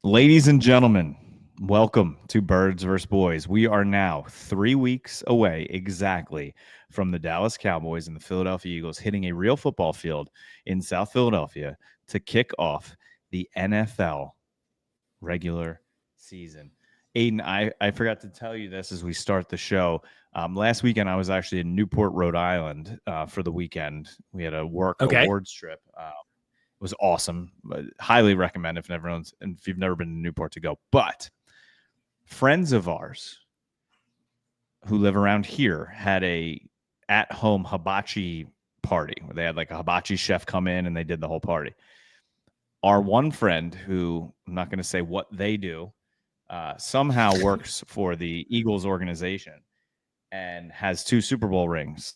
Ladies and gentlemen, welcome to Birds vs. Boys. We are now 3 weeks away exactly from the Dallas Cowboys and the Philadelphia Eagles hitting a real football field in South Philadelphia to kick off the NFL regular season. Aidan, I forgot to tell you this as we start the show. Last weekend, I was actually in Newport, Rhode Island for the weekend. We had a work awards trip. Was awesome. Highly recommend if you've never been to Newport to go. But friends of ours who live around here had a at-home hibachi party where they had like a hibachi chef come in and they did the whole party. Our one friend, who I'm not going to say what they do, somehow works for the Eagles organization and has 2 Super Bowl rings.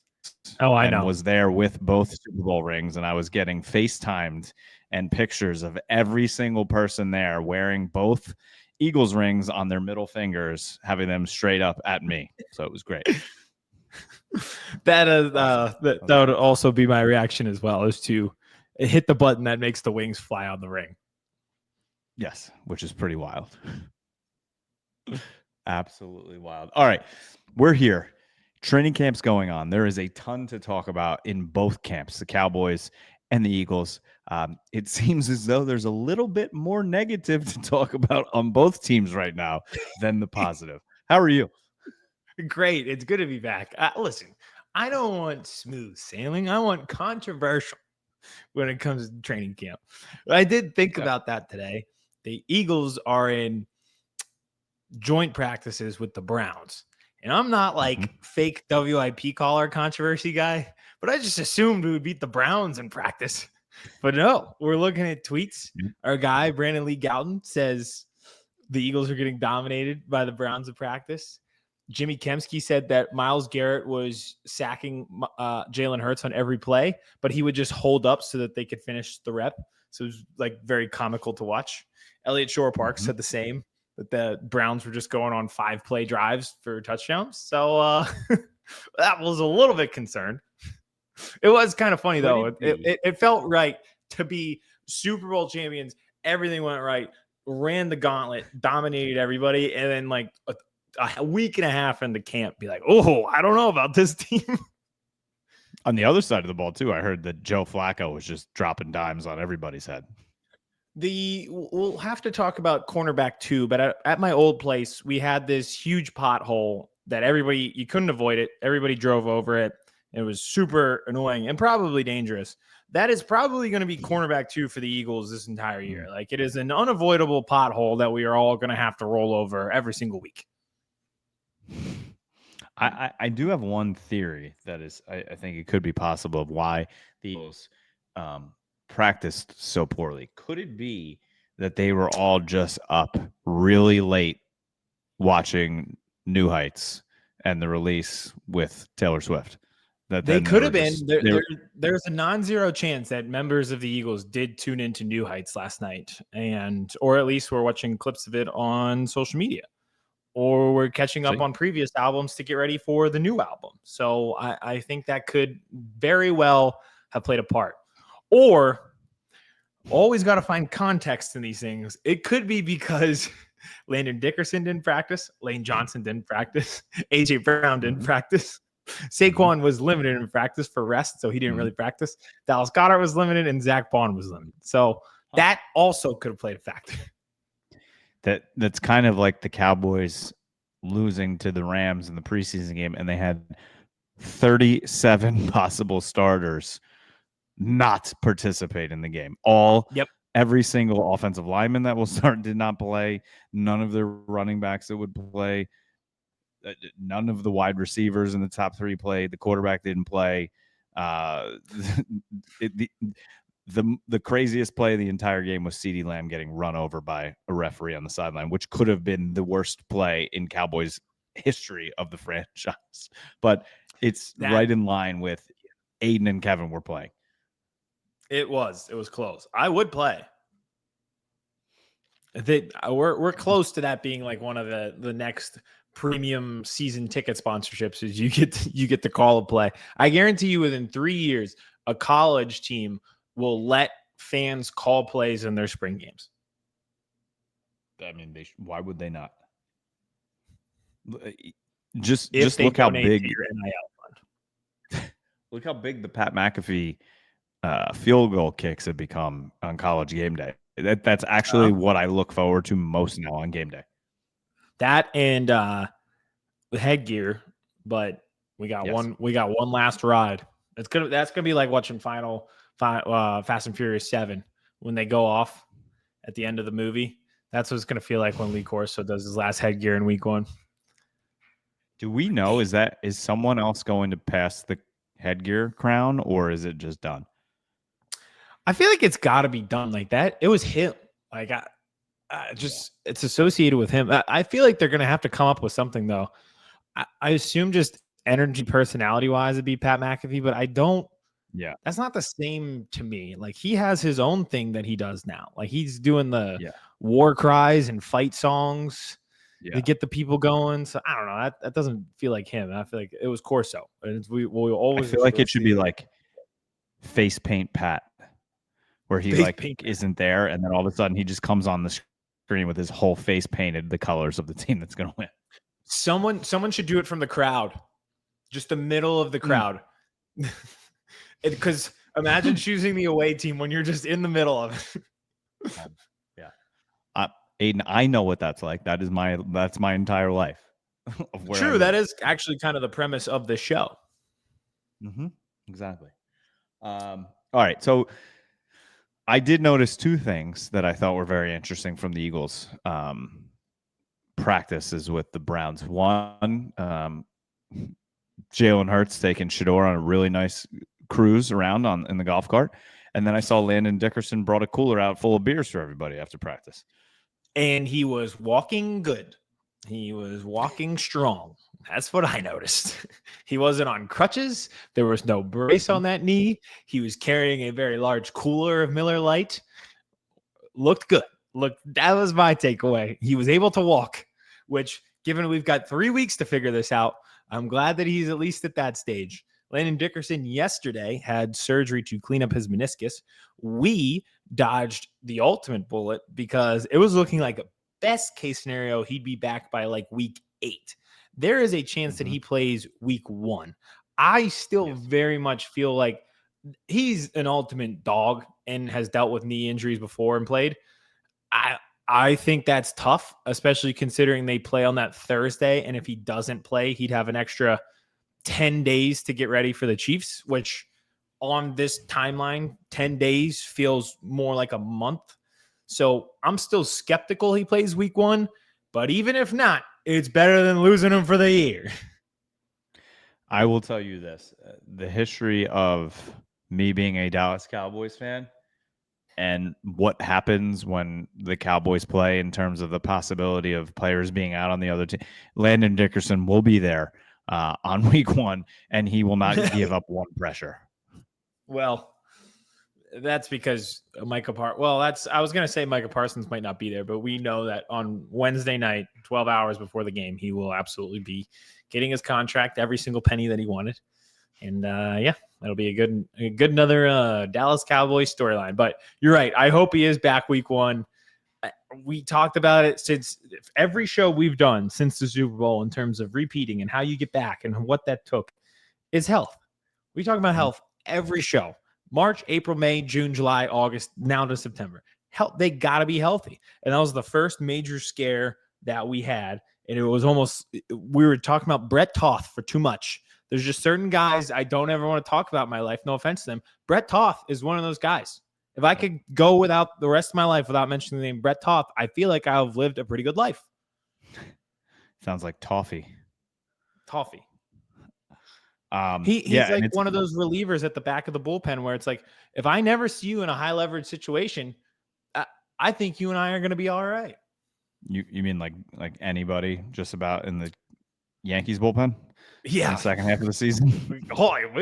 Oh, I and know. Was there with both Super Bowl rings, and I was getting FaceTimed and pictures of every single person there wearing both Eagles rings on their middle fingers, having them straight up at me. So it was great. That is that would also be my reaction as well, is to hit the button that makes the wings fly on the ring. Yes, which is pretty wild. Absolutely wild. All right, we're here. Training camp's going on. There is a ton to talk about in both camps, the Cowboys and the Eagles. It seems as though there's a little bit more negative to talk about on both teams right now than the positive. How are you? Great. It's good to be back. Listen, I don't want smooth sailing. I want controversial when it comes to training camp. I did think about that today. The Eagles are in joint practices with the Browns. And I'm not like fake WIP caller controversy guy, but I just assumed we would beat the Browns in practice. But no, we're looking at tweets. Our guy, Brandon Lee Gouton, says the Eagles are getting dominated by the Browns in practice. Jimmy Kemsky said that Myles Garrett was sacking Jalen Hurts on every play, but he would just hold up so that they could finish the rep. So it was like very comical to watch. Elliott Shore-Parks said the same, that the Browns were just going on 5-play drives for touchdowns. So that was a little bit concerned. It was kind of funny, though. It felt right to be Super Bowl champions. Everything went right, ran the gauntlet, dominated everybody, and then like a week and a half into camp, be like, oh, I don't know about this team. On the other side of the ball, too, I heard that Joe Flacco was just dropping dimes on everybody's head. We'll have to talk about cornerback too, but at my old place, we had this huge pothole that you couldn't avoid it. Everybody drove over it. It was super annoying and probably dangerous. That is probably going to be cornerback 2 for the Eagles this entire year. Like, it is an unavoidable pothole that we are all going to have to roll over every single week. I do have one theory that is, I think it could be possible of why the Eagles practiced so poorly. Could it be that they were all just up really late watching New Heights and the release with Taylor Swift? They could have been. There's a non-zero chance that members of the Eagles did tune into New Heights last night, or at least were watching clips of it on social media, or we're catching up on previous albums to get ready for the new album. So I think that could very well have played a part. Or, always got to find context in these things. It could be because Landon Dickerson didn't practice, Lane Johnson didn't practice, AJ Brown didn't practice, Saquon was limited in practice for rest, so he didn't really practice. Dallas Goedert was limited, and Zach Bond was limited. So that also could have played a factor. That's kind of like the Cowboys losing to the Rams in the preseason game, and they had 37 possible starters not participate in the game. Every single offensive lineman that will start did not play. None of their running backs that would play. None of the wide receivers in the top 3 played. The quarterback didn't play. The craziest play of the entire game was CeeDee Lamb getting run over by a referee on the sideline, which could have been the worst play in Cowboys history of the franchise. But it's right in line with Aidan and Kevin were playing. It was close. I would play. We're close to that being like one of the next premium season ticket sponsorships. Is you get the call of play. I guarantee you, within 3 years, a college team will let fans call plays in their spring games. I mean, why would they not? Just they look how donate big to your NIL fund. look how big the Pat McAfee field goal kicks have become on College game day. That's actually what I look forward to most now on game day. That and the headgear, but we got one last ride. That's gonna be like watching Fast and Furious 7 when they go off at the end of the movie. That's what it's gonna feel like when Lee Corso does his last headgear in week 1. Do we know is someone else going to pass the headgear crown, or is it just done? I feel like it's got to be done like that. It was him. Like it's associated with him. I feel like they're gonna have to come up with something though. I assume just energy, personality wise, it'd be Pat McAfee, but I don't. Yeah, that's not the same to me. Like he has his own thing that he does now. Like he's doing the war cries and fight songs to get the people going. So I don't know. That doesn't feel like him. I feel like it was Corso. And we always I feel like it should be like face paint Pat, where he isn't there, and then all of a sudden he just comes on the screen with his whole face painted the colors of the team that's going to win. Someone should do it from the crowd, just the middle of the crowd. Because imagine choosing the away team when you're just in the middle of it. Aidan, I know what that's like. That's my entire life. True, that is actually kind of the premise of the show. Mm-hmm. Exactly. All right, so I did notice 2 things that I thought were very interesting from the Eagles practices with the Browns. One, Jalen Hurts taking Shedeur on a really nice cruise around in the golf cart. And then I saw Landon Dickerson brought a cooler out full of beers for everybody after practice. And he was walking good. He was walking strong. That's what I noticed. He wasn't on crutches. There was no brace on that knee. He was carrying a very large cooler of Miller Lite. Looked good. That was my takeaway. He was able to walk, which, given we've got 3 weeks to figure this out, I'm glad that he's at least at that stage. Landon Dickerson yesterday had surgery to clean up his meniscus. We dodged the ultimate bullet because it was looking like a best case scenario, he'd be back by like week 8. There is a chance that he plays week 1. I still very much feel like he's an ultimate dog and has dealt with knee injuries before and played. I think that's tough, especially considering they play on that Thursday. And if he doesn't play, he'd have an extra 10 days to get ready for the Chiefs, which on this timeline, 10 days feels more like a month. So I'm still skeptical he plays week 1, but even if not, it's better than losing him for the year. I will tell you this, the history of me being a Dallas Cowboys fan and what happens when the Cowboys play in terms of the possibility of players being out on the other team. Landon Dickerson will be there on week 1, and he will not give up one pressure. Well, that's because Micah Parsons. I was going to say Micah Parsons might not be there, but we know that on Wednesday night, 12 hours before the game, he will absolutely be getting his contract, every single penny that he wanted. And that'll be a good another Dallas Cowboys storyline. But you're right. I hope he is back week 1. We talked about it since every show we've done since the Super Bowl in terms of repeating and how you get back and what that took is health. We talk about health every show. March, April, May, June, July, August, now to September. They got to be healthy. And that was the first major scare that we had. And it was almost, we were talking about Brett Toth for too much. There's just certain guys I don't ever want to talk about in my life. No offense to them. Brett Toth is one of those guys. If I could go without the rest of my life without mentioning the name Brett Toth, I feel like I've lived a pretty good life. Sounds like toffee. He's like one of those relievers at the back of the bullpen where it's like, if I never see you in a high leverage situation, I think you and I are going to be all right. You mean like anybody just about in the Yankees bullpen? Yeah. In the second half of the season? We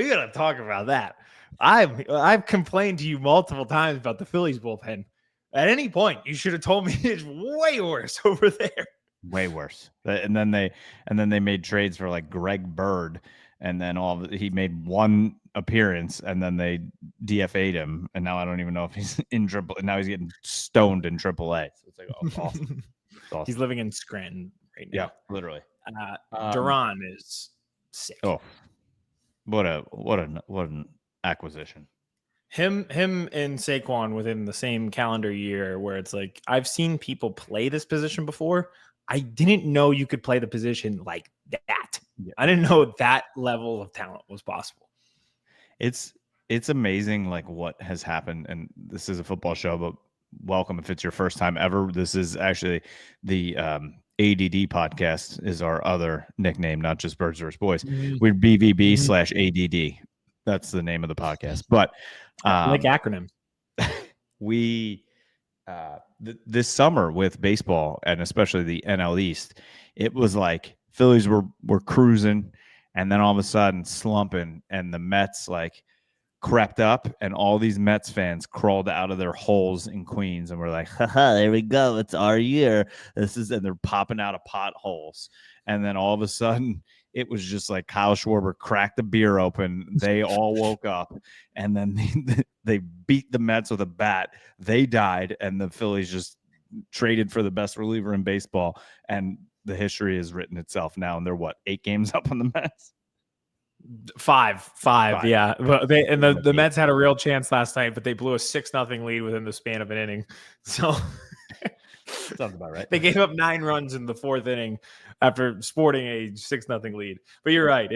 got to talk about that. I've complained to you multiple times about the Phillies bullpen. At any point, you should have told me it's way worse over there. Way worse. And then they made trades for like Greg Bird, and then he made one appearance, and then they DFA'd him, and now I don't even know if he's in triple. Now he's getting stoned in AAA. So it's like, oh, awesome. Awesome. He's living in Scranton right now. Yeah, literally. Duran is sick. Oh, what an acquisition. Him and Saquon within the same calendar year, where it's like I've seen people play this position before. I didn't know you could play the position like that. Yeah. I didn't know that level of talent was possible. It's amazing like what has happened, and this is a football show, but welcome if it's your first time ever. This is actually the ADD podcast is our other nickname, not just Birds vs. Boys. We're BVB/ADD. That's the name of the podcast. But I like acronyms. We this summer with baseball and especially the NL East, it was like Phillies were cruising, and then all of a sudden slumping, and the Mets like crept up, and all these Mets fans crawled out of their holes in Queens, and we're like, haha, there we go, it's our year. And they're popping out of potholes, and then all of a sudden it was just like Kyle Schwarber cracked the beer open. They all woke up, and then they beat the Mets with a bat. They died, and the Phillies just traded for the best reliever in baseball, and the history has written itself now, and they're 8 games up on the Mets? Five. Yeah. But the Mets had a real chance last night, but they blew a 6-0 lead within the span of an inning. So sounds about right. They gave up 9 runs in the 4th inning after sporting a 6-0 lead. But you're right.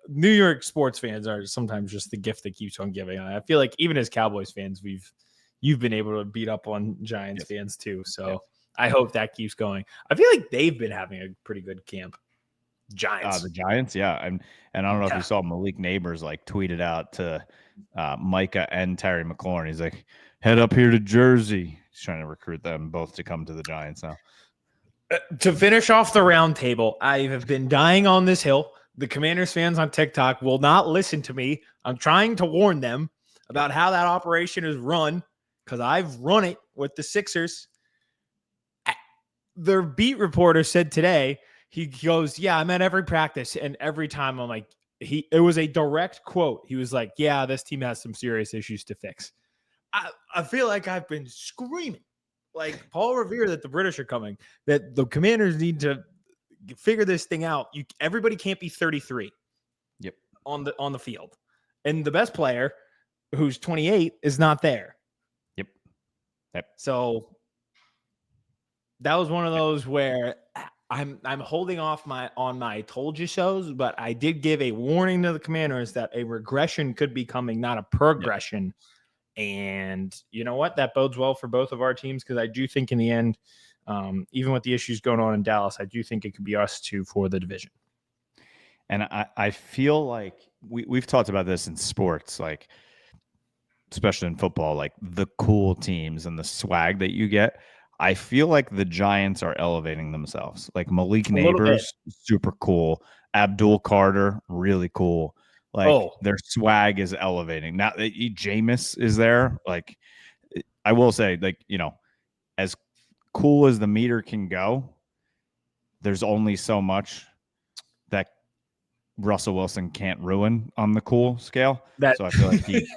New York sports fans are sometimes just the gift that keeps on giving. I feel like even as Cowboys fans, you've been able to beat up on Giants fans too. So I hope that keeps going. I feel like they've been having a pretty good camp. Giants. The Giants, yeah. And I don't know if you saw Malik Neighbors like tweeted out to Micah and Terry McLaurin. He's like, head up here to Jersey. He's trying to recruit them both to come to the Giants now. To finish off the round table, I have been dying on this hill. The Commanders fans on TikTok will not listen to me. I'm trying to warn them about how that operation is run because I've run it with the Sixers. Their beat reporter said today, he goes, yeah, I'm at every practice, and every time I'm like, it was a direct quote. He was like, yeah, this team has some serious issues to fix. I feel like I've been screaming like Paul Revere that the British are coming, that the Commanders need to figure this thing out. Everybody can't be 33 on the field. And the best player, who's 28, is not there. Yep. So that was one of those where I'm holding off on my told you shows, but I did give a warning to the Commanders that a regression could be coming, not a progression. And you know what? That bodes well for both of our teams, because I do think in the end, even with the issues going on in Dallas, I do think it could be us two for the division. And I feel like we've talked about this in sports, like especially in football, like the cool teams and the swag that you get. I feel like the Giants are elevating themselves. Like Malik Neighbors, super cool. Abdul Carter, really cool. Like their swag is elevating. Now Jameis is there. Like I will say, like, you know, as cool as the meter can go, there's only so much that Russell Wilson can't ruin on the cool scale. So I feel like he's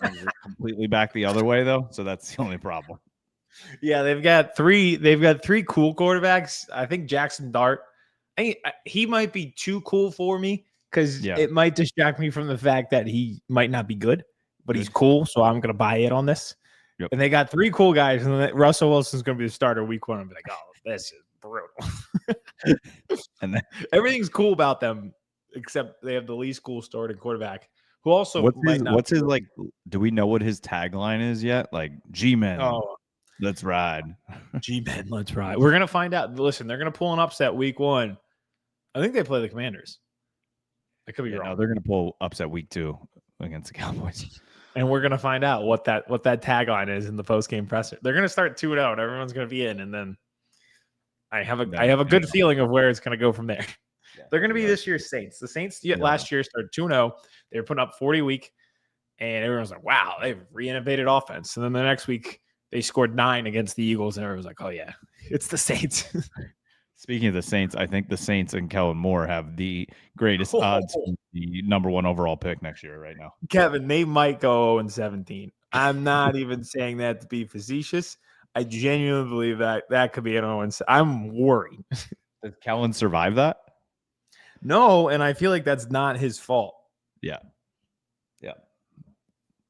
completely back the other way though. So that's the only problem. Yeah, they've got three cool quarterbacks. I think Jackson Dart, he might be too cool for me because it might distract me from the fact that he might not be good, but he's cool. So I'm going to buy it on this. Yep. And they got 3 cool guys, and then Russell Wilson's going to be the starter week 1. I'm like, oh, this is brutal. And then everything's cool about them, except they have the least cool starting quarterback. Who also what's his like? Do we know what his tagline is yet? Like G-Men. Oh, let's ride. G-Men, let's ride. We're gonna find out. Listen, they're gonna pull an upset week 1. I think they play the Commanders. I could be wrong. No, they're gonna pull upset week 2 against the Cowboys. And we're gonna find out what that tagline is in the post-game presser. They're gonna start 2-0 and everyone's gonna be in, and then I have a good feeling of where it's gonna go from there. Yeah, they're gonna be this year's Saints. The Saints last year started 2-0. They were putting up 40 a week, and everyone's like, wow, they've re-innovated offense. And then the next week they scored 9 against the Eagles, and everyone's like, oh yeah, it's the Saints. Speaking of the Saints, I think the Saints and Kellen Moore have the greatest odds for the number 1 overall pick next year right now. Kevin, they might go 0-17. I'm not even saying that to be facetious. I genuinely believe that could be an 0. I'm worried. Did Kellen survive that? No, and I feel like that's not his fault. Yeah.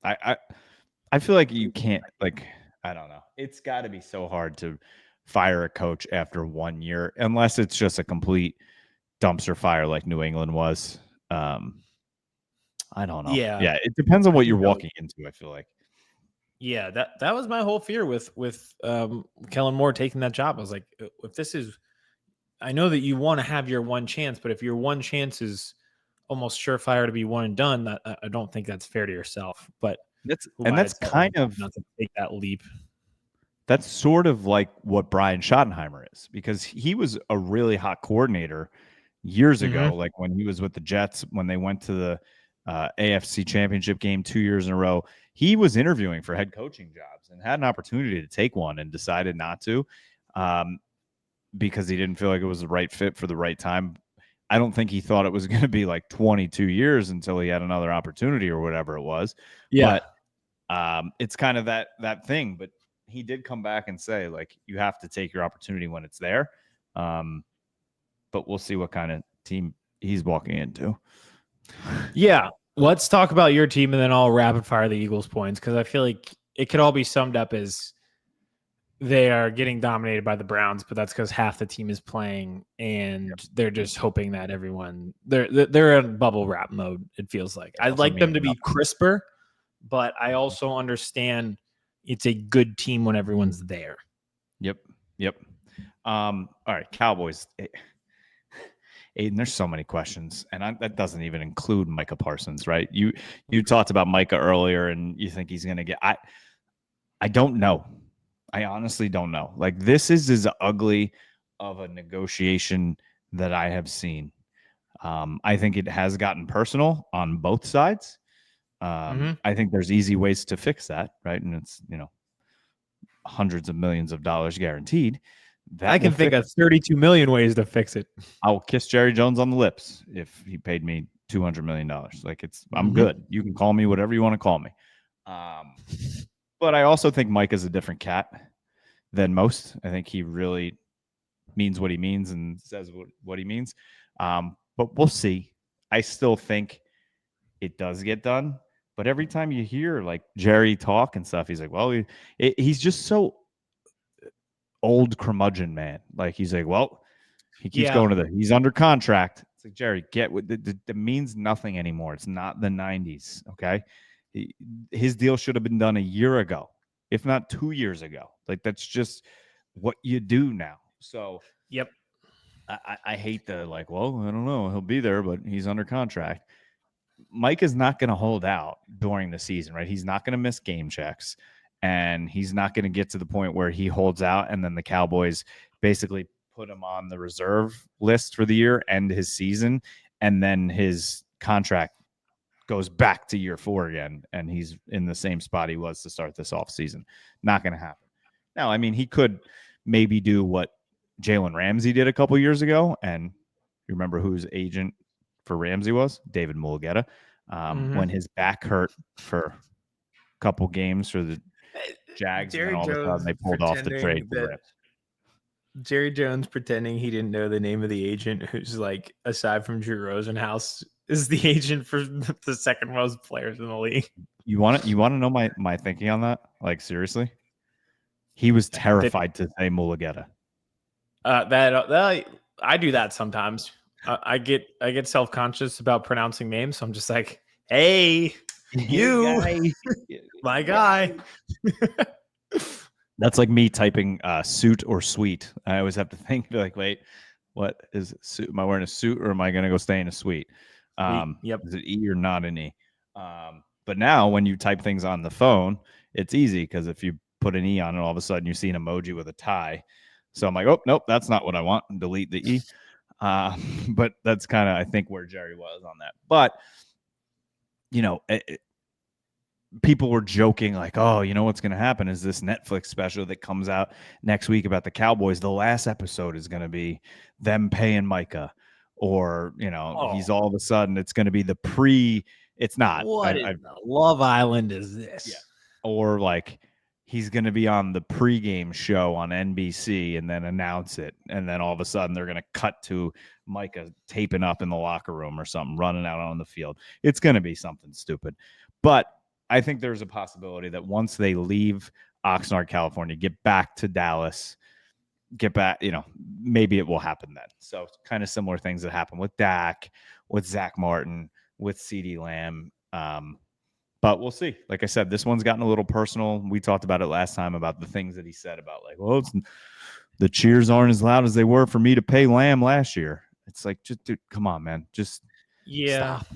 I feel like you can't, like, I don't know. It's got to be so hard to fire a coach after 1 year, unless it's just a complete dumpster fire like New England was. I don't know. Yeah, it depends on I what think you're walking into, I feel like. Yeah, that was my whole fear with Kellen Moore taking that job. I was like, if this is, I know that you want to have your one chance, but if your one chance is almost surefire to be one and done, I don't think that's fair to yourself. But That's kind of not to take that leap. That's sort of like what Brian Schottenheimer is, because he was a really hot coordinator years ago, like when he was with the Jets, when they went to the AFC Championship game 2 years in a row. He was interviewing for head coaching jobs and had an opportunity to take one and decided not to, because he didn't feel like it was the right fit for the right time. I don't think he thought it was going to be like 22 years until he had another opportunity or whatever it was. Yeah. But it's kind of that thing. But he did come back and say, like, you have to take your opportunity when it's there. But we'll see what kind of team he's walking into. Yeah. Let's talk about your team, and then I'll rapid fire the Eagles points, because I feel like it could all be summed up as they are getting dominated by the Browns, but that's because half the team is playing, and they're just hoping that they're in bubble wrap mode. It feels like I'd like them to be crisper, but I also understand it's a good team when everyone's there. Yep. All right, Cowboys. Aidan, there's so many questions, and that doesn't even include Micah Parsons, right? You talked about Micah earlier, and you think he's going to get. I don't know. I honestly don't know. Like, this is as ugly of a negotiation that I have seen. I think it has gotten personal on both sides. I think there's easy ways to fix that, right? And it's, hundreds of millions of dollars guaranteed. I can think of 32 million ways to fix it. I'll kiss Jerry Jones on the lips if he paid me $200 million. Like, I'm good. You can call me whatever you want to call me. But I also think Mike is a different cat than most. I think he really means what he means and says what he means. But we'll see. I still think it does get done. But every time you hear like Jerry talk and stuff, he's like, well, he's just so old curmudgeon, man. Like, he's like, well, he keeps going to he's under contract. It's like, Jerry, get what that means nothing anymore. It's not the 90s. Okay. His deal should have been done a year ago, if not 2 years ago. Like, that's just what you do now. So, yep. I hate the, like, well, I don't know. He'll be there, but he's under contract. Mike is not going to hold out during the season, right? He's not going to miss game checks, and he's not going to get to the point where he holds out and then the Cowboys basically put him on the reserve list for the year, end his season, and then his contract goes back to year 4 again, and he's in the same spot he was to start this offseason. Not going to happen. Now, I mean, he could maybe do what Jalen Ramsey did a couple years ago, and you remember whose agent for Ramsey was? David Mulugeta. When his back hurt for a couple games for the Jags, and then all of a sudden they pulled off the trade for Rams. Jerry Jones pretending he didn't know the name of the agent, who's, like, aside from Drew Rosenhaus, is the agent for the second most players in the league. You want to know my thinking on that? Like, seriously, he was terrified to say Mulugeta. That I do that sometimes. I get self-conscious about pronouncing names, so I'm just like, hey, you, my guy. That's like me typing suit or suite. I always have to think, like, wait, what is it? Suit? Am I wearing a suit, or am I going to go stay in a suite? Yep. Is it E or not an E? But now when you type things on the phone, it's easy, because if you put an E on it, all of a sudden you see an emoji with a tie. So I'm like, oh, nope, that's not what I want. Delete the E. But that's kind of, I think, where Jerry was on that. But, people were joking like, oh, you know what's going to happen is this Netflix special that comes out next week about the Cowboys, the last episode is going to be them paying Micah, or, he's all of a sudden, it's going to be it's not. What Love Island is this? Yeah. Or like he's going to be on the pregame show on NBC and then announce it. And then all of a sudden they're going to cut to Micah taping up in the locker room or something, running out on the field. It's going to be something stupid. But I think there's a possibility that once they leave Oxnard, California, get back to Dallas, get back, maybe it will happen then. So kind of similar things that happen with Dak, with Zach Martin, with CeeDee Lamb. But we'll see. Like I said, this one's gotten a little personal. We talked about it last time about the things that he said about the cheers aren't as loud as they were for me to pay Lamb last year. It's like, just dude, come on, man. Just stop.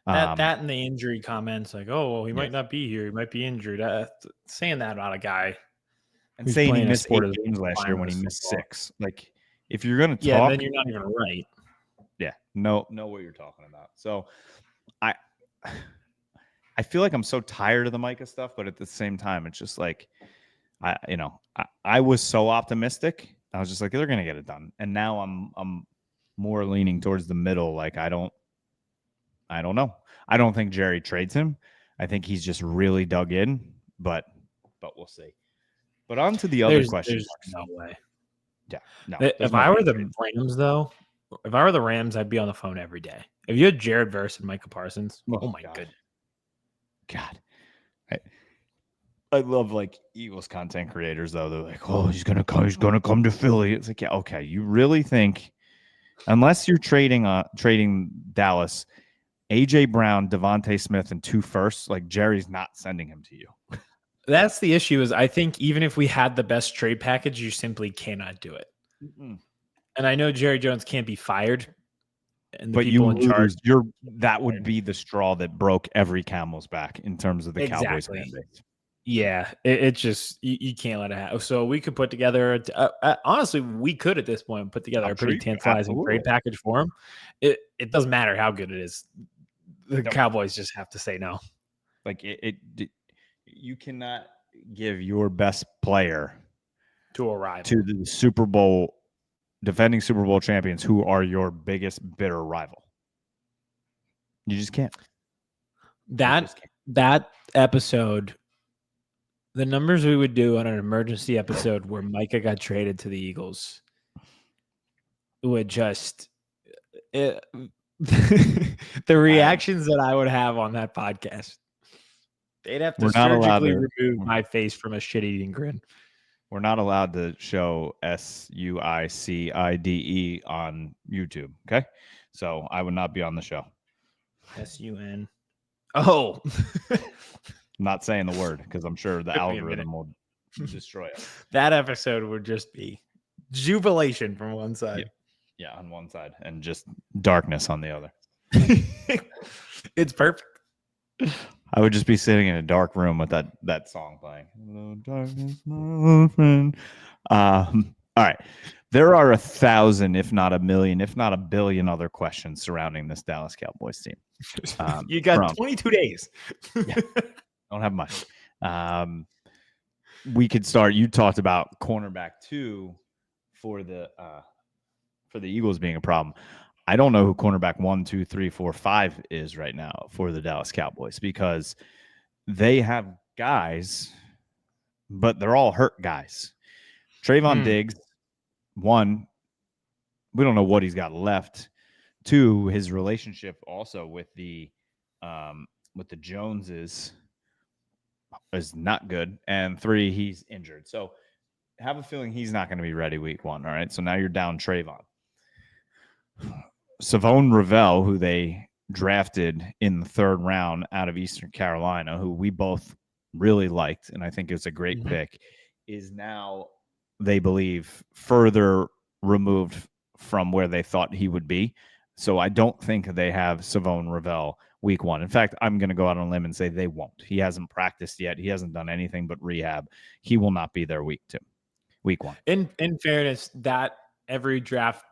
That and the injury comments, like, oh, well, he might not be here. He might be injured. Saying that about a guy and saying he missed 8 games last year when he missed 6. Like, if you're going to talk, then you're not even right. Yeah, know what you're talking about. So, I feel like I'm so tired of the Micah stuff, but at the same time, it's just like, I was so optimistic. I was just like, they're going to get it done. And now I'm more leaning towards the middle. Like, I don't know. I don't think Jerry trades him. I think he's just really dug in, but we'll see. But on to the other questions. There's no way. Yeah. No. If I were the Rams, though, I'd be on the phone every day. If you had Jared Verse and Micah Parsons, oh my goodness. God, I love like Eagles content creators though. They're like, oh, he's gonna come to Philly. It's like, yeah, okay. You really think, unless you're trading Dallas, AJ Brown, Devontae Smith, and 2 firsts, like Jerry's not sending him to you. That's the issue. Is I think even if we had the best trade package, you simply cannot do it. Mm-mm. And I know Jerry Jones can't be fired. And the people in charge, that would be the straw that broke every camel's back in terms of the Cowboys fan base. Yeah, it just you can't let it happen. So we could put together. Honestly, we could at this point put together a pretty tantalizing trade package for him. It doesn't matter how good it is. The Cowboys just have to say no. Like you cannot give your best player to a rival, to the Super Bowl. Defending Super Bowl champions who are your biggest bitter rival. You just can't. That episode, the numbers we would do on an emergency episode where Micah got traded to the Eagles would just the reactions that I would have on that podcast. They'd have to surgically remove my face from a shit-eating grin. We're not allowed to show SUICIDE on YouTube. Okay. So I would not be on the show. SUN. Oh, I'm not saying the word because I'm sure the algorithm will destroy it. That episode would just be jubilation from one side. Yeah, on one side, and just darkness on the other. It's perfect. I would just be sitting in a dark room with that song playing. Hello, darkness, my old friend. All right. There are 1,000, if not a million, if not a billion other questions surrounding this Dallas Cowboys team. You got 22 days. Yeah, don't have much. We could start. You talked about cornerback 2 for the Eagles being a problem. I don't know who cornerback 1, 2, 3, 4, 5 is right now for the Dallas Cowboys because they have guys, but they're all hurt guys. Trayvon Diggs, 1, we don't know what he's got left. 2, his relationship also with the Joneses is not good. And 3, he's injured. So I have a feeling he's not going to be ready week 1. All right. So now you're down Trayvon. Savone Ravel, who they drafted in the 3rd round out of Eastern Carolina, who we both really liked, and I think it's a great pick, is now, they believe, further removed from where they thought he would be. So I don't think they have Savone Ravel week 1. In fact, I'm going to go out on a limb and say they won't. He hasn't practiced yet. He hasn't done anything but rehab. He will not be there week 1. In fairness, that every draft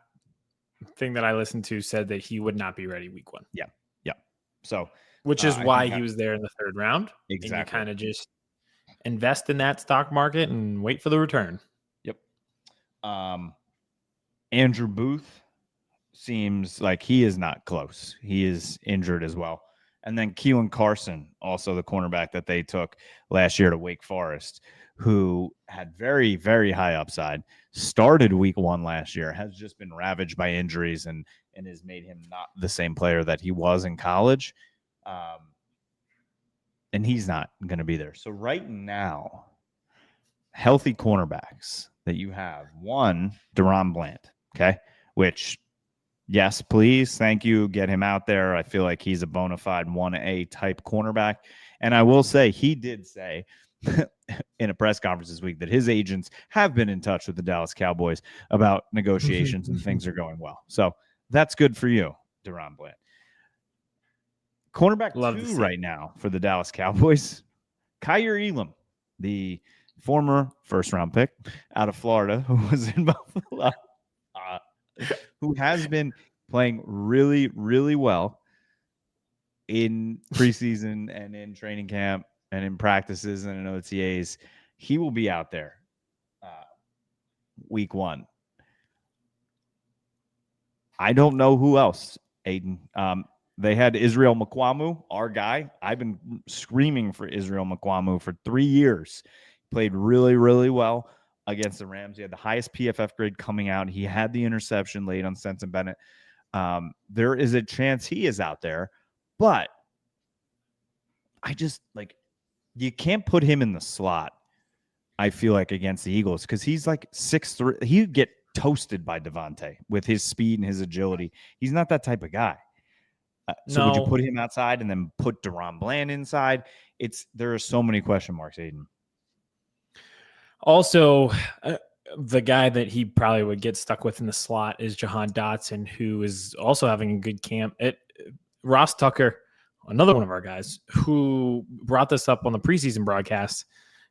thing that I listened to said that he would not be ready week 1. Yeah. So, which is why he was there in the 3rd round. Exactly. And you kind of just invest in that stock market and wait for the return. Yep. Andrew Booth seems like he is not close. He is injured as well. And then Keelan Carson, also the cornerback that they took last year to Wake Forest, who had very, very high upside, started week 1 last year, has just been ravaged by injuries and has made him not the same player that he was in college. And he's not going to be there. So right now, healthy cornerbacks that you have, one, Deron Bland, okay, which, yes, please, thank you, get him out there. I feel like he's a bona fide 1A type cornerback. And I will say, he did say in a press conference this week that his agents have been in touch with the Dallas Cowboys about negotiations and things are going well. So that's good for you, Deron Bland. Cornerback 2 right now for the Dallas Cowboys, Kyer Elam, the former first-round pick out of Florida who was in Buffalo, who has been playing really, really well in preseason and in training camp and in practices and in OTAs. He will be out there week 1. I don't know who else, Aidan. They had Israel Mukuamu, our guy. I've been screaming for Israel Mukuamu for 3 years. Played really, really well against the Rams. He had the highest PFF grade coming out. He had the interception late on Stetson Bennett. There is a chance he is out there, but I just, like, you can't put him in the slot, I feel like, against the Eagles, because he's like 6'3". He'd get toasted by Devontae with his speed and his agility. He's not that type of guy. So would you put him outside and then put Deron Bland inside? There are so many question marks, Aidan. Also, the guy that he probably would get stuck with in the slot is Jahan Dotson, who is also having a good camp. Ross Tucker, another one of our guys, who brought this up on the preseason broadcast.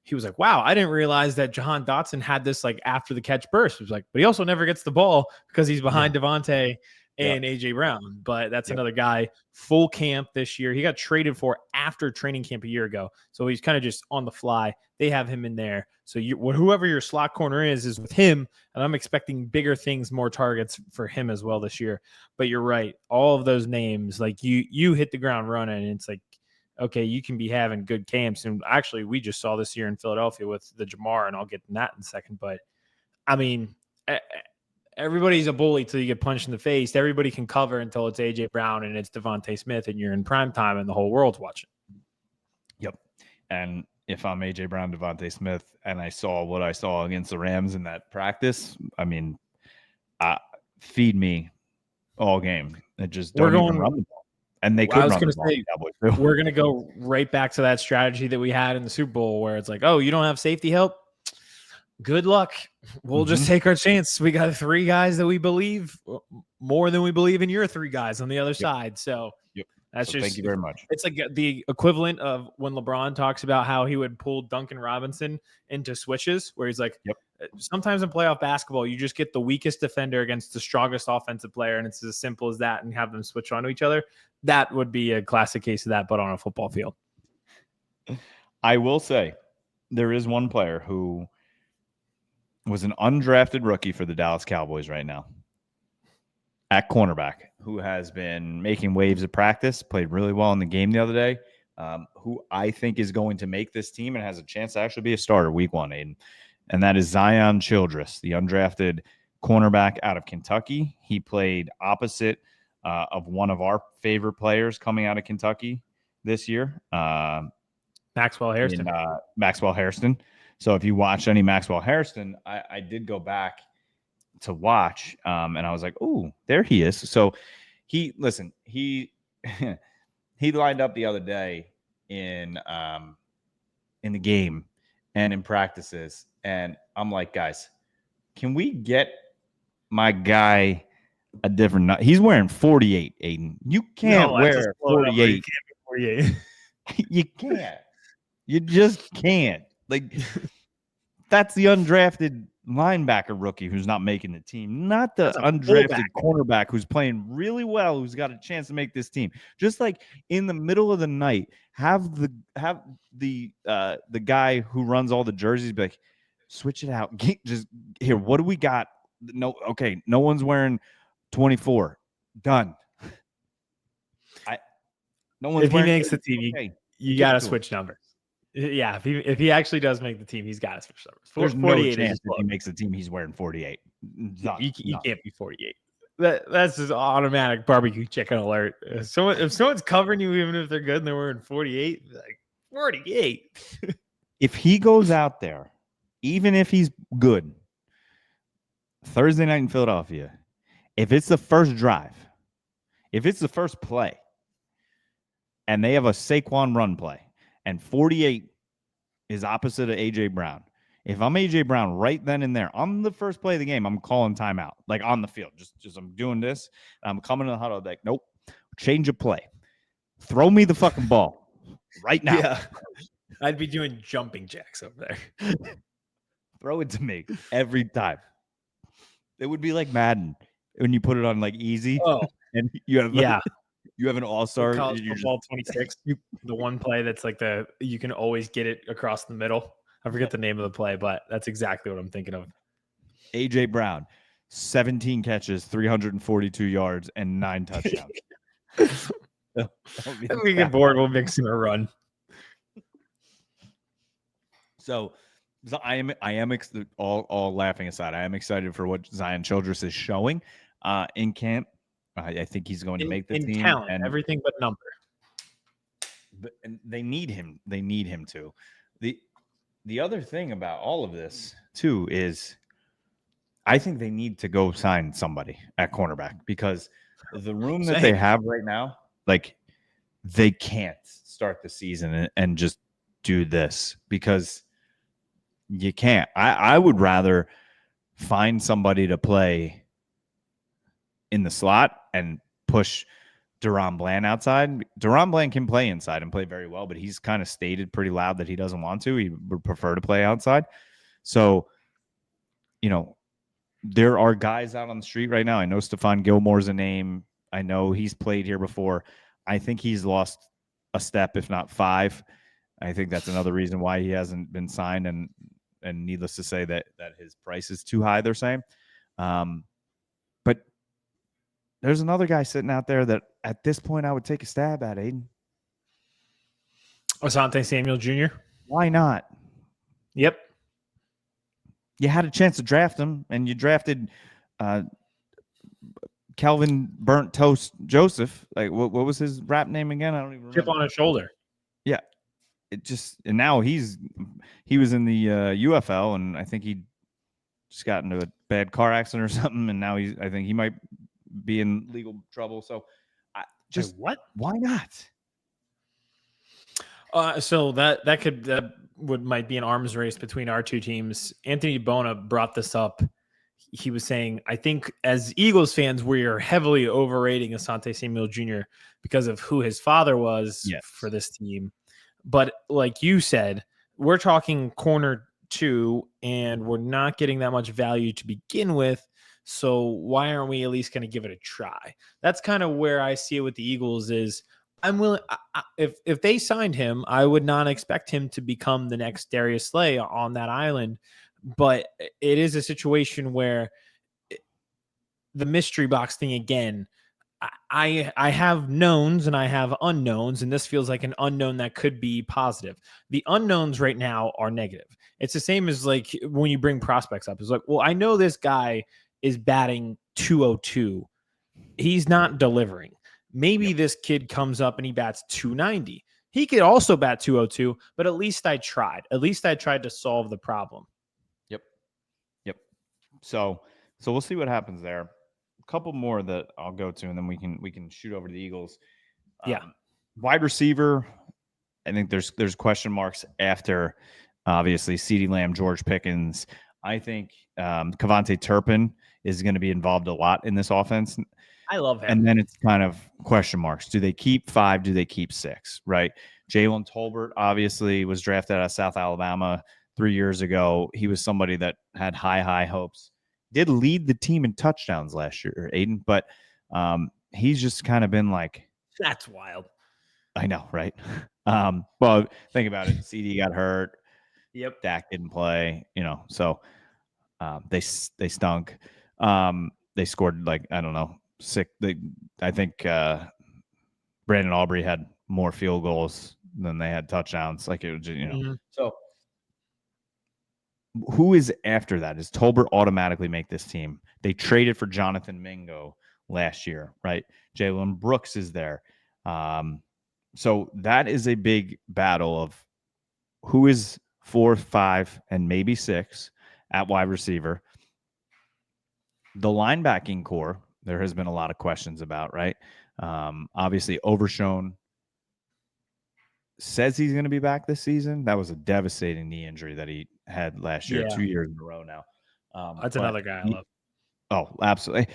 He was like, wow, I didn't realize that Jahan Dotson had this like after the catch burst. He was like, but he also never gets the ball because he's behind Devontae and AJ Brown. But that's another guy, full camp this year. He got traded for after training camp a year ago. So he's kind of just on the fly. They have him in there. So whoever your slot corner is with him. And I'm expecting bigger things, more targets for him as well this year. But you're right. All of those names, like you hit the ground running. And it's like, okay, you can be having good camps. And actually, we just saw this year in Philadelphia with the Jamar, and I'll get to that in a second. But, I mean, everybody's a bully till you get punched in the face. Everybody can cover until it's A.J. Brown and it's Devontae Smith, and you're in prime time and the whole world's watching. Yep. And if I'm A.J. Brown, Devontae Smith, and I saw what I saw against the Rams in that practice, I mean, feed me all game. It just don't even run the ball. And they could run the ball. Say, we're going to go right back to that strategy that we had in the Super Bowl where it's like, oh, you don't have safety help? Good luck. We'll just take our chance. We got 3 guys that we believe more than we believe in your 3 guys on the other side. So that's just, thank you very much. It's like the equivalent of when LeBron talks about how he would pull Duncan Robinson into switches, where he's like, sometimes in playoff basketball, you just get the weakest defender against the strongest offensive player, and it's as simple as that, and have them switch onto each other. That would be a classic case of that, but on a football field. I will say there is one player who was an undrafted rookie for the Dallas Cowboys right now at cornerback, who has been making waves at practice, played really well in the game the other day, who I think is going to make this team and has a chance to actually be a starter week 1, Aidan. And that is Zion Childress, the undrafted cornerback out of Kentucky. He played opposite of one of our favorite players coming out of Kentucky this year, Maxwell Hairston. Maxwell Hairston. So if you watch any Maxwell Hairston, I did go back to watch, and I was like, "Ooh, there he is." So he lined up the other day in the game and in practices, and I'm like, guys, can we get my guy a different? He's wearing 48, Aidan. You can't wear 48. You can't. You just can't. Like, that's the undrafted linebacker rookie who's not making the team, not the undrafted cornerback who's playing really well, who's got a chance to make this team. Just like in the middle of the night, have the guy who runs all the jerseys be like, switch it out. Just here, what do we got? No one's wearing 24. Done. No one's If he wearing makes the 30. team, Okay, you give got it to to him. switch numbers. Yeah, if he actually does make the team, he's got to switch numbers. There's no 48 chance is if he makes the team, he's wearing 48. yeah, None, you none. can't be 48. That's just automatic barbecue chicken alert. If someone's covering you, even if they're good and they're wearing 48, like 48. If he goes out there, even if he's good, Thursday night in Philadelphia, if it's the first drive, if it's the first play, and they have a Saquon run play, and 48 is opposite of A.J. Brown, if I'm A.J. Brown right then and there, on the first play of the game, I'm calling timeout, like on the field. Just I'm doing this. I'm coming to the huddle, like, nope, change of play. Throw me the fucking ball right now. Yeah. I'd be doing jumping jacks over there. Throw it to me every time. It would be like Madden when you put it on like easy. Oh, And you have you have an all-star. College football 26. The one play that's like you can always get it across the middle. I forget the name of the play, but that's exactly what I'm thinking of. A.J. Brown, 17 catches, 342 yards, and 9 touchdowns. If we get bored, we'll mix him a run. So I am all laughing aside. I am excited for what Zion Childress is showing in camp. I think he's going to make the team. Talent, and everything but number. And they need him. They need him to. The other thing about all of this too is I think they need to go sign somebody at cornerback because the room that they have right now, like they can't start the season and just do this because you can't. I would rather find somebody to play in the slot and push Deron Bland outside. Deron Bland can play inside and play very well, but he's kind of stated pretty loud that he doesn't want to. He would prefer to play outside. So, there are guys out on the street right now. I know Stephon Gilmore's a name. I know he's played here before. I think he's lost a step, if not 5. I think that's another reason why he hasn't been signed. And needless to say that his price is too high, they're saying. But there's another guy sitting out there that at this point I would take a stab at, Aidan. Asante Samuel Jr. Why not? Yep. You had a chance to draft him, and you drafted Kelvin Burnt Toast Joseph. Like, what was his rap name again? I don't even remember. Chip on his shoulder. Yeah. And now he was in the UFL, and I think he just got into a bad car accident or something, and now I think he might be in legal trouble. So what? Why not? So that might be an arms race between our two teams. Anthony Bona brought this up. He was saying, I think as Eagles fans, we are heavily overrating Asante Samuel Jr. because of who his father was for this team. But like you said, we're talking corner 2, and we're not getting that much value to begin with. So why aren't we at least going to give it a try? That's kind of where I see it with the Eagles is I'm willing. If they signed him, I would not expect him to become the next Darius Slay on that island. But it is a situation where the mystery box thing again, I have knowns and I have unknowns, and this feels like an unknown that could be positive. The unknowns right now are negative. It's the same as like when you bring prospects up. It's like, well, I know this guy is batting 202. He's not delivering. Maybe this kid comes up and he bats 290. He could also bat 202, but at least I tried. At least I tried to solve the problem. Yep. So we'll see what happens there. A couple more that I'll go to, and then we can shoot over to the Eagles. Wide receiver, I think there's question marks after obviously CeeDee Lamb, George Pickens. I think Kevontae Turpin is going to be involved a lot in this offense. I love him. And then it's kind of question marks. Do they keep 5? Do they keep 6? Right? Jalen Tolbert obviously was drafted out of South Alabama 3 years ago. He was somebody that had high hopes. Did lead the team in touchdowns last year, Aidan, but he's just kind of been like, that's wild. I know, right? Well, think about it. CD got hurt. Yep. Dak didn't play, so they stunk. They scored like, I don't know, 6. I think Brandon Aubrey had more field goals than they had touchdowns. Like, it was, So who is after that? Does Tolbert automatically make this team? They traded for Jonathan Mingo last year, right? Jalen Brooks is there. So that is a big battle of who is 4, 5, and maybe 6 at wide receiver. The linebacking core, there has been a lot of questions about, right? Obviously, Overshown says he's going to be back this season. That was a devastating knee injury that he had last year, 2 years in a row now. That's another guy I love. Oh, absolutely.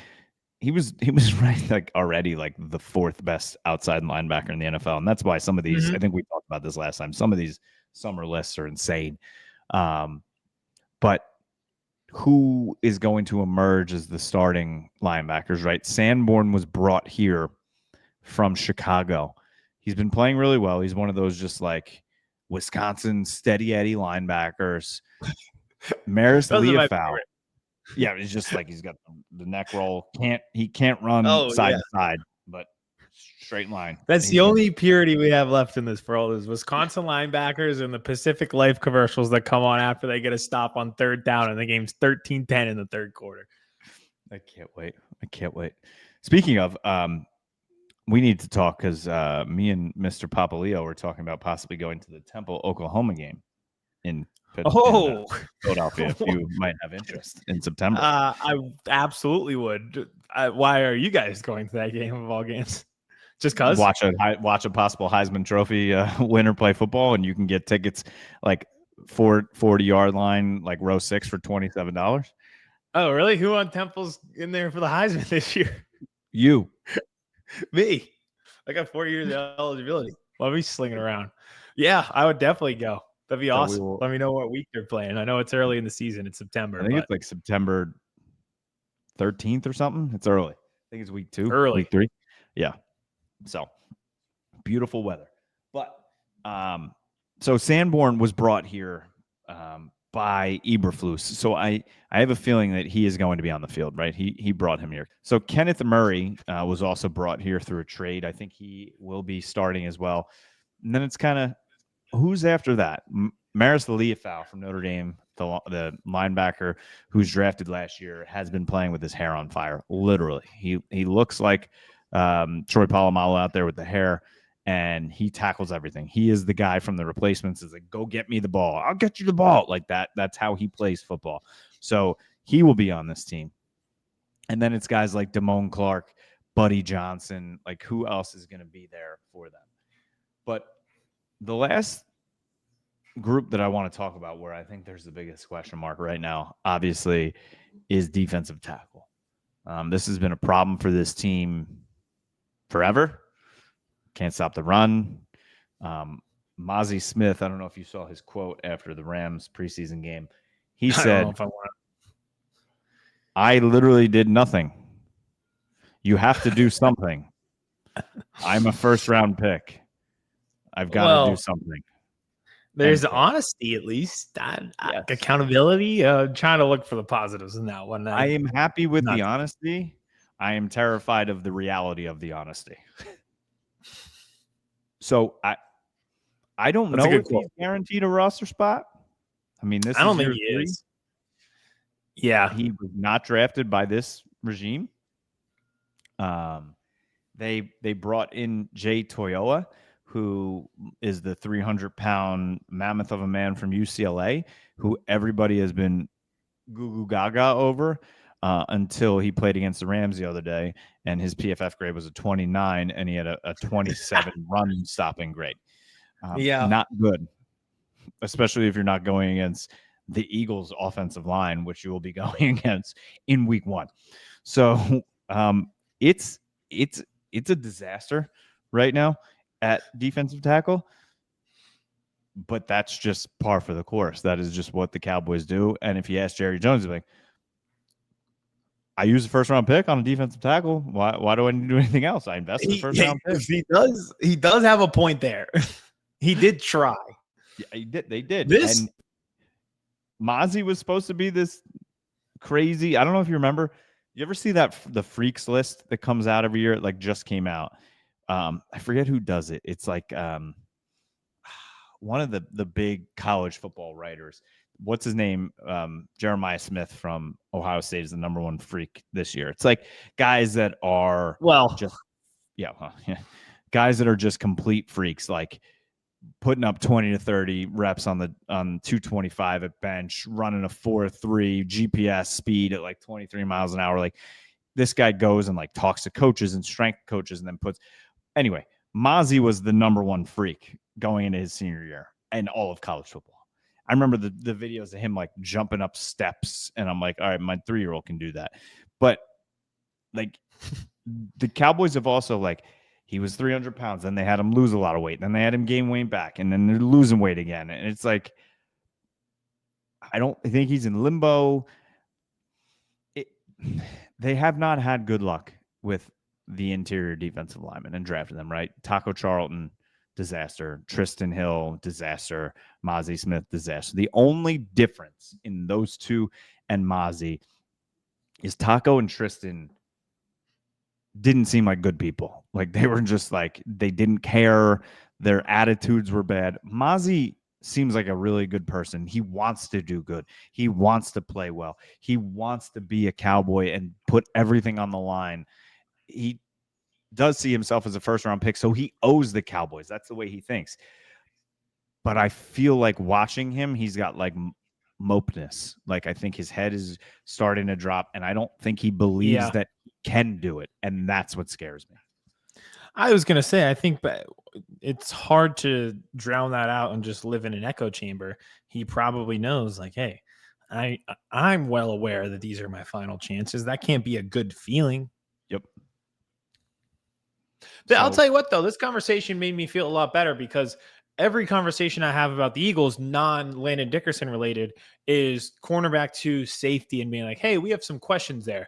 He was ranked like already like the 4th best outside linebacker in the NFL, and that's why some of these. I think we talked about this last time. Some of these summer lists are insane. But who is going to emerge as the starting linebackers? Right, Sanborn was brought here from Chicago. He's been playing really well. He's one of those just like Wisconsin steady Eddie linebackers. Maris Leofau. Yeah, it's just like he's got the neck roll. He can't run side to side, but straight line. That's the only purity we have left in this world is Wisconsin linebackers and the Pacific Life commercials that come on after they get a stop on 3rd down and the game's 13-10 in the 3rd quarter. I can't wait. Speaking of, we need to talk because me and Mr. Papaleo were talking about possibly going to the Temple, Oklahoma game in Philadelphia, if you might have interest in September. I absolutely would. Why are you guys going to that game of all games? Just because? Watch a possible Heisman Trophy winner play football, and you can get tickets like 40-yard line, like row 6 for $27. Oh, really? Who on Temple's in there for the Heisman this year? You. Me. I got 4 years of eligibility. Let me sling it around. Yeah, I would definitely go. That'd be awesome. Let me know what week they're playing. I know it's early in the season. It's September. I think it's like September 13th or something. It's early. I think it's week 2. Early. Week 3. Yeah. So beautiful weather. But so Sanborn was brought here by Eberflus. So I have a feeling that he is going to be on the field, right? He brought him here. So Kenneth Murray was also brought here through a trade. I think he will be starting as well. And then it's kind of who's after that? Maris Leofau from Notre Dame, the linebacker who's drafted last year, has been playing with his hair on fire. Literally, he looks like Troy Polamalu out there with the hair, and he tackles everything. He is the guy from the replacements. Is like, go get me the ball. I'll get you the ball. Like that. That's how he plays football. So he will be on this team. And then it's guys like Damone Clark, Buddy Johnson. Like, who else is going to be there for them? But the last group that I want to talk about, where I think there's the biggest question mark right now, obviously, is defensive tackle. This has been a problem for this team forever. Can't stop the run. Mozzie Smith, I don't know if you saw his quote after the Rams preseason game. He said, I literally did nothing. You have to do something. I'm a first-round pick. I've got to do something. There's honesty, at least. Yes. Accountability. Trying to look for the positives in that one. I am happy with the honesty. I am terrified of the reality of the honesty. So I don't know if he's guaranteed a roster spot. I mean, I don't think he is. Yeah, he was not drafted by this regime. They brought in Jay Toyoa, who is the 300-pound mammoth of a man from UCLA, who everybody has been goo gaga over until he played against the Rams the other day, and his PFF grade was a 29, and he had a 27 run stopping grade. Not good, especially if you're not going against the Eagles' offensive line, which you will be going against in week 1. So it's a disaster right now at defensive tackle, but that's just par for the course. That is just what the Cowboys do. And if you ask Jerry Jones, he's like, I use a first-round pick on a defensive tackle. Why do I need to do anything else? I invest in a first-round pick. He does have a point there. He did try. Yeah, he did. They did. And Mozzie was supposed to be this crazy. I don't know if you remember. You ever see the freaks list that comes out every year? It like just came out, I forget who does it. It's like one of the big college football writers. What's his name? Jeremiah Smith from Ohio State is the #1 freak this year. It's like guys that are just guys that are just complete freaks, like putting up 20 to 30 reps on 225 at bench, running a 4.3 GPS speed at like 23 miles an hour. Like this guy goes and like talks to coaches and strength coaches and then anyway, Mozzie was the #1 freak going into his senior year and all of college football. I remember the videos of him like jumping up steps, and I'm like, all right, my 3-year-old can do that. But like the Cowboys have also, like, he was 300 pounds, then they had him lose a lot of weight, then they had him gain weight back, and then they're losing weight again. And it's like, I don't think he's in limbo. They have not had good luck with the interior defensive linemen and drafting them, right? Taco Charlton, disaster. Tristan Hill, disaster. Mozzie Smith, disaster. The only difference in those two and Mozzie is Taco and Tristan didn't seem like good people. Like they were just like, they didn't care. Their attitudes were bad. Mozzie seems like a really good person. He wants to do good. He wants to play well. He wants to be a Cowboy and put everything on the line. He does see himself as a first-round pick, so he owes the Cowboys. That's the way he thinks. But I feel like watching him, he's got like mopeness. Like I think his head is starting to drop, and I don't think he believes that he can do it, and that's what scares me. I was going to say, I think it's hard to drown that out and just live in an echo chamber. He probably knows, like, hey, I'm well aware that these are my final chances. That can't be a good feeling. Yep. But I'll tell you what, though, this conversation made me feel a lot better because every conversation I have about the Eagles, non-Landon Dickerson related, is cornerback to safety and being like, hey, we have some questions there.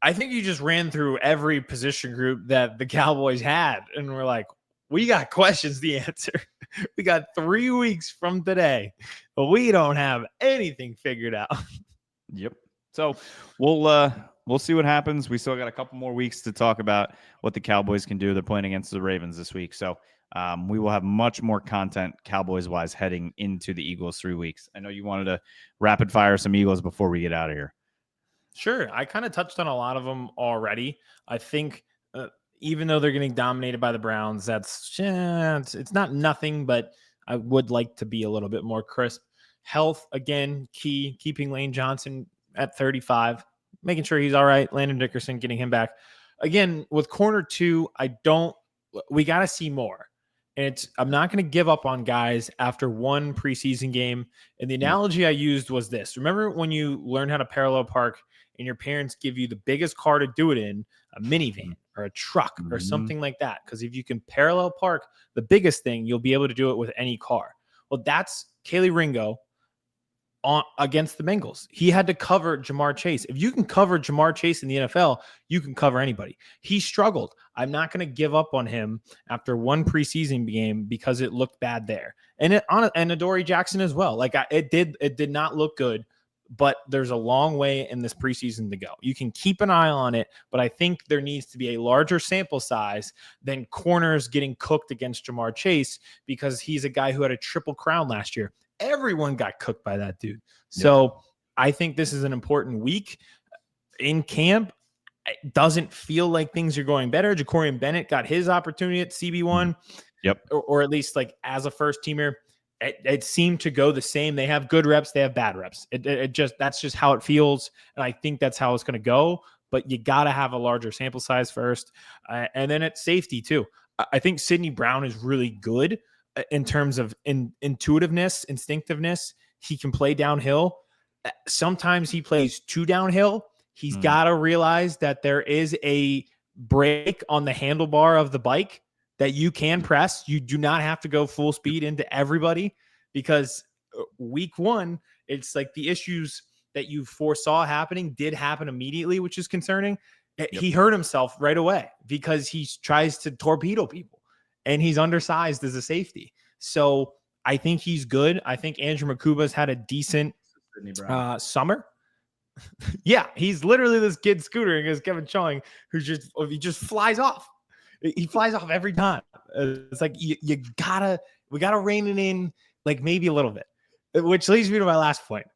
I think you just ran through every position group that the Cowboys had, and we're like, we got questions to answer. We got 3 weeks from today, but we don't have anything figured out. Yep. So we'll see what happens. We still got a couple more weeks to talk about what the Cowboys can do. They're playing against the Ravens this week, so we will have much more content Cowboys-wise heading into the Eagles 3 weeks. I know you wanted to rapid fire some Eagles before we get out of here. Sure. I kind of touched on a lot of them already. I think even though they're getting dominated by the Browns, it's not nothing, but I would like to be a little bit more crisp. Health, again, key, keeping Lane Johnson at 35, making sure he's all right. Landon Dickerson, getting him back. Again, with corner 2, we got to see more. And I'm not going to give up on guys after one preseason game. And the analogy I used was this. Remember when you learn how to parallel park and your parents give you the biggest car to do it in, a minivan or a truck or something like that? Because if you can parallel park the biggest thing, you'll be able to do it with any car. Well, that's Kaylee Ringo against the Bengals. He had to cover Jamar Chase. If you can cover Jamar Chase in the NFL, you can cover anybody. He struggled. I'm not going to give up on him after one preseason game because it looked bad there. And Adoree Jackson as well. Like it did not look good, but there's a long way in this preseason to go. You can keep an eye on it, but I think there needs to be a larger sample size than corners getting cooked against Jamar Chase because he's a guy who had a triple crown last year. Everyone got cooked by that dude. So I think this is an important week in camp. It doesn't feel like things are going better. Jacorian Bennett got his opportunity at CB1. Yep. Or at least like as a first teamer. It seemed to go the same. They have good reps. They have bad reps. That's just how it feels. And I think that's how it's going to go. But you got to have a larger sample size first. And then at safety too. I think Sidney Brown is really good in terms of intuitiveness, instinctiveness. He can play downhill. Sometimes he plays too downhill. He's got to realize that there is a brake on the handlebar of the bike that you can press. You do not have to go full speed into everybody because week 1, it's like the issues that you foresaw happening did happen immediately, which is concerning. Yep. He hurt himself right away because he tries to torpedo people and he's undersized as a safety. So I think he's good. I think Andrew Makuba's had a decent summer. Yeah, he's literally this kid scootering as Kevin Chung, he just flies off. He flies off every time. It's like we gotta rein it in, like maybe a little bit. Which leads me to my last point.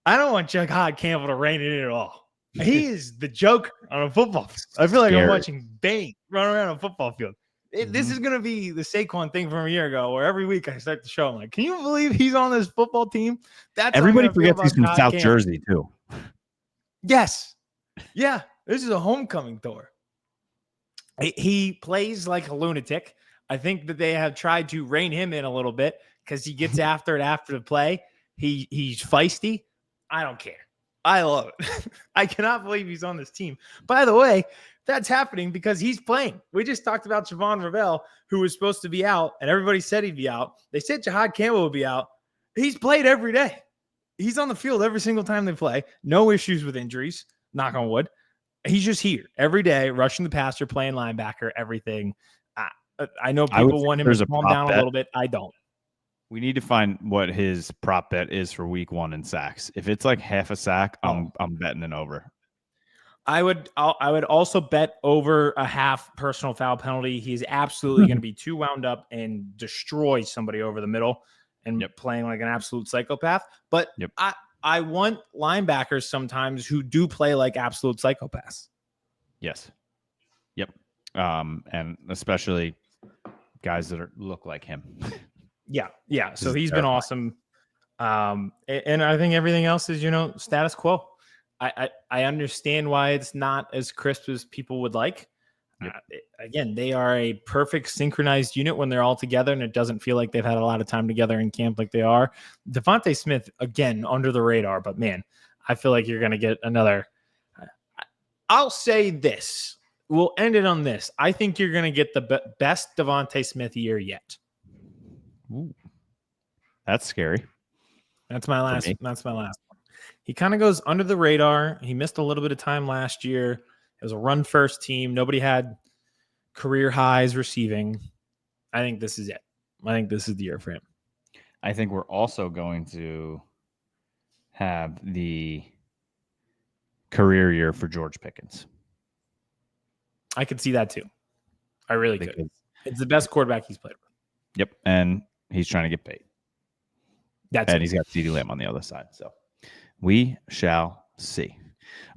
I don't want Jahad Campbell to rein it in at all. He is the joke on a football field. I feel like I'm watching Bane run around a football field. This is going to be the Saquon thing from a year ago, where every week I start the show, I'm like, can you believe he's on this football team? That's everybody forgets he's from South Jersey too. Yes. Yeah. This is a homecoming tour. He plays like a lunatic. I think that they have tried to rein him in a little bit because he gets after it after the play. He's feisty. I don't care. I love it. I cannot believe he's on this team. By the way, that's happening because he's playing. We just talked about Javon Ravel, who was supposed to be out, and everybody said he'd be out. They said Jahad Campbell would be out. He's played every day. He's on the field every single time they play. No issues with injuries, knock on wood. He's just here every day, rushing the passer, playing linebacker, everything. I know people want him to calm down a little bit. I don't. We need to find what his prop bet is for week 1 in sacks. If it's like half a sack, I'm betting it over. I would also bet over a half personal foul penalty. He's absolutely going to be too wound up and destroy somebody over the middle and playing like an absolute psychopath. But I want linebackers sometimes who do play like absolute psychopaths. Yes. Yep. And especially guys that look like him. Yeah. So he's been awesome. And I think everything else is, status quo. I understand why it's not as crisp as people would like. Again, they are a perfect synchronized unit when they're all together, and it doesn't feel like they've had a lot of time together in camp like they are. Devontae Smith, again, under the radar, but man, I feel like you're going to get another. I'll say this. We'll end it on this. I think you're going to get the best Devontae Smith year yet. Ooh, that's scary. That's my last one. He kind of goes under the radar. He missed a little bit of time last year. It was a run first team. Nobody had career highs receiving. I think this is it. I think this is the year for him. I think we're also going to have the career year for George Pickens. I could see that too. I really could. It's the best quarterback he's played with. Yep. And he's trying to get paid. And he's got CeeDee Lamb on the other side. So we shall see.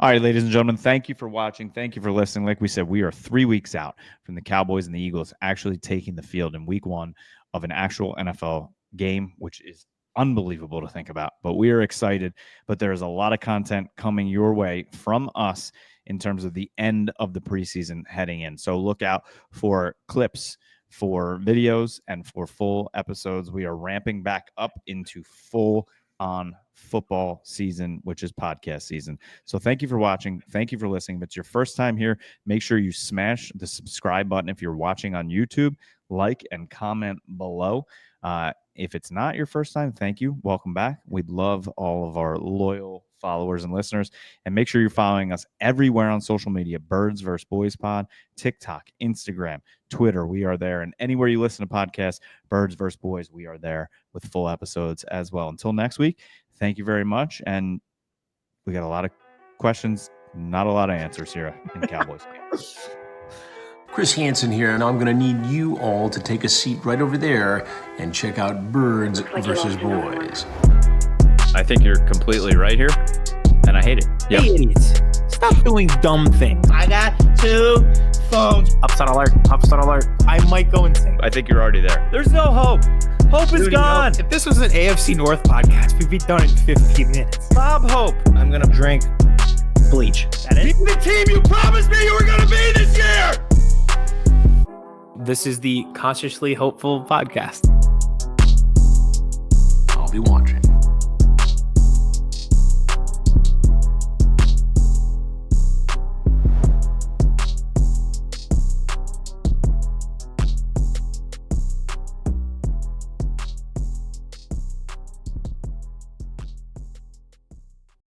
All right, ladies and gentlemen, thank you for watching. Thank you for listening. Like we said, we are 3 weeks out from the Cowboys and the Eagles actually taking the field in week 1 of an actual NFL game, which is unbelievable to think about. But we are excited. But there's a lot of content coming your way from us in terms of the end of the preseason heading in. So look out for clips, for videos, and for full episodes. We are ramping back up into full-on football season, which is podcast season. So thank you for watching. Thank you for listening. If it's your first time here, make sure you smash the subscribe button if you're watching on YouTube. Like and comment below. If it's not your first time, thank you. Welcome back. We'd love all of our loyal followers and listeners. And make sure you're following us everywhere on social media. Birds vs. Boys Pod, TikTok, Instagram, Twitter. We are there. And anywhere you listen to podcasts, Birds vs. Boys, we are there with full episodes as well. Until next week, thank you very much. And we got a lot of questions, not a lot of answers here in Cowboys. Chris Hansen here, and I'm going to need you all to take a seat right over there and check out Birds vs. Boys. I think you're completely right here, and I hate it. Yep. Hey, idiots. Stop doing dumb things. I got 2 phones. Upside alert. Upside alert. I might go insane. I think you're already there. There's no hope. Hope is gone. If this was an AFC North podcast, we'd be done in 15 minutes. Bob Hope. I'm going to drink bleach. That is? Be the team you promised me you were going to be this year. This is the Consciously Hopeful podcast. I'll be watching.